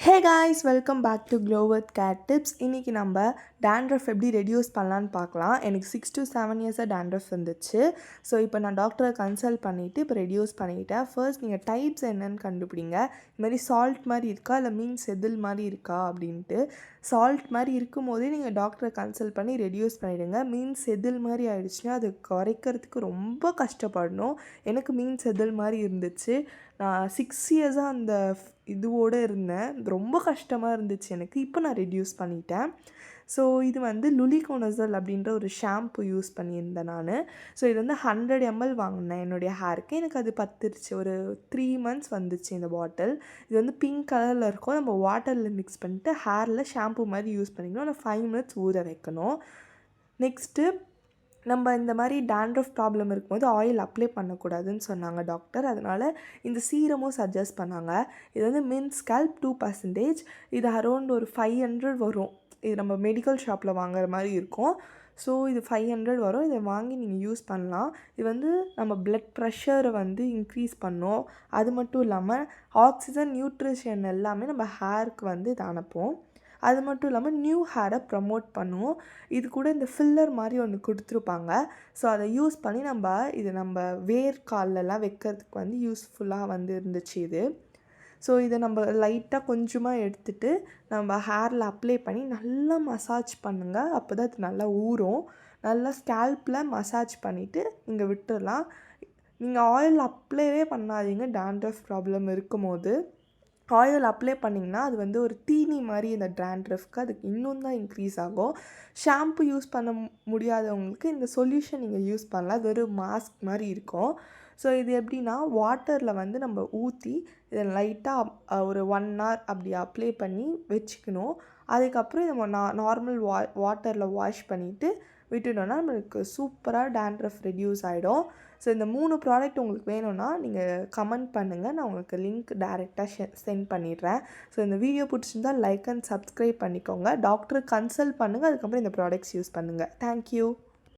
Hey guys, welcome back to glow with Kate tips. இன்றைக்கி நம்ம dandruff எப்படி reduce பண்ணலான்னு பார்க்கலாம். எனக்கு 6 to 7 இயர்ஸாக டேண்ட்ரஃப் இருந்துச்சு. ஸோ இப்போ நான் டாக்டரை கன்சல்ட் பண்ணிவிட்டு இப்போ ரெடியூஸ் பண்ணிக்கிட்டேன். ஃபர்ஸ்ட் நீங்கள் டைப்ஸ் என்னென்னு கண்டுபிடிங்க. இதுமாதிரி சால்ட் மாதிரி இருக்கா இல்லை மீன் செதில் மாதிரி இருக்கா அப்படின்ட்டு. சால்ட் மாதிரி இருக்கும் போதே நீங்கள் டாக்டரை கன்சல்ட் பண்ணி ரெடியூஸ் பண்ணிவிடுங்க. மீன் செதில் மாதிரி ஆகிடுச்சுன்னா அது குறைக்கிறதுக்கு ரொம்ப கஷ்டப்படணும். எனக்கு மீன் செதில் மாதிரி இருந்துச்சு. நான் 6 இயர்ஸாக அந்த இதுவோடு இருந்தேன். ரொம்ப கஷ்டமாக இருந்துச்சு எனக்கு. இப்போ நான் ரெடியூஸ் பண்ணிட்டேன். ஸோ இது வந்து லுலிகோனசல் அப்படின்ற ஒரு ஷாம்பு யூஸ் பண்ணியிருந்தேன் நான். ஸோ இது வந்து 100 ml வாங்கினேன் என்னுடைய ஹேருக்கு. எனக்கு அது பத்துருச்சு. ஒரு 3 months வந்துச்சு இந்த பாட்டில். இது வந்து பிங்க் கலரில் இருக்கும். நம்ம வாட்டரில் மிக்ஸ் பண்ணிட்டு ஹேரில் ஷாம்பு மாதிரி யூஸ் பண்ணிக்கணும். ஆனால் 5 minutes ஊற வைக்கணும். நெக்ஸ்ட்டு நம்ம இந்த மாதிரி டேண்ட்ரஃப் ப்ராப்ளம் இருக்கும்போது ஆயில் அப்ளை பண்ணக்கூடாதுன்னு சொன்னாங்க டாக்டர். அதனால் இந்த சீரமும் சஜஸ்ட் பண்ணாங்க. இது வந்து மின் ஸ்கேல்ப் 2%. இது அரௌண்ட் ஒரு 500 வரும். இது நம்ம மெடிக்கல் ஷாப்பில் வாங்குற மாதிரி இருக்கும். ஸோ இது 500 வரும். இதை வாங்கி நீங்கள் யூஸ் பண்ணலாம். இது வந்து நம்ம பிளட் ப்ரெஷரை வந்து இன்க்ரீஸ் பண்ணும். அது மட்டும் இல்லாமல் ஆக்சிஜன், நியூட்ரிஷன் எல்லாமே நம்ம ஹேருக்கு வந்து இது அனுப்பும். அது மட்டும் இல்லாமல் நியூ ஹேரை ப்ரமோட் பண்ணுவோம். இது கூட இந்த ஃபில்லர் மாதிரி ஒன்று கொடுத்துருப்பாங்க. ஸோ அதை யூஸ் பண்ணி நம்ம வேர்க்காலெல்லாம் வைக்கிறதுக்கு வந்து யூஸ்ஃபுல்லாக வந்து இருந்துச்சு இது. ஸோ இதை நம்ம லைட்டாக கொஞ்சமாக எடுத்துகிட்டு நம்ம ஹேரில் அப்ளை பண்ணி நல்லா மசாஜ் பண்ணுங்கள். அப்போ தான் அது நல்லா ஊறும். நல்லா ஸ்கேல்பில் மசாஜ் பண்ணிவிட்டு நீங்கள் விட்டுடலாம். நீங்கள் ஆயில் அப்ளைவே பண்ணாதீங்க. டேண்ட்ரஃப் ப்ராப்ளம் இருக்கும் போது ஆயில் அப்ளை பண்ணிங்கன்னா அது வந்து ஒரு தீனி மாதிரி இந்த டேண்ட்ரஃப்க்கு அதுக்கு இன்னும் தான் இன்க்ரீஸ் ஆகும். ஷாம்பு யூஸ் பண்ண முடியாதவங்களுக்கு இந்த சொல்யூஷன் நீங்கள் யூஸ் பண்ணலாம். அது ஒரு மாஸ்க் மாதிரி இருக்கும். ஸோ இது எப்படின்னா வாட்டரில் வந்து நம்ம ஊற்றி இதை லைட்டாக ஒரு 1 hour அப்படி அப்ளை பண்ணி வச்சுக்கணும். அதுக்கப்புறம் இதை நார்மல் வாட்டரில் வாஷ் பண்ணிவிட்டு விட்டுட்டோன்னா நம்மளுக்கு சூப்பராக டேண்ட்ரஃப் ரெடியூஸ் ஆகிடும். ஸோ இந்த 3 ப்ராடக்ட் உங்களுக்கு வேணும்னா நீங்கள் கமெண்ட் பண்ணுங்கள். நான் உங்களுக்கு லிங்க் டைரெக்டாக சென்ட் பண்ணிடுறேன். ஸோ இந்த வீடியோ பிடிச்சிருந்தால் லைக் அண்ட் சப்ஸ்கிரைப் பண்ணிக்கோங்க. டாக்டரை கன்சல்ட் பண்ணுங்கள். அதுக்கப்புறம் இந்த ப்ராடக்ட்ஸ் யூஸ் பண்ணுங்கள். தேங்க்யூ.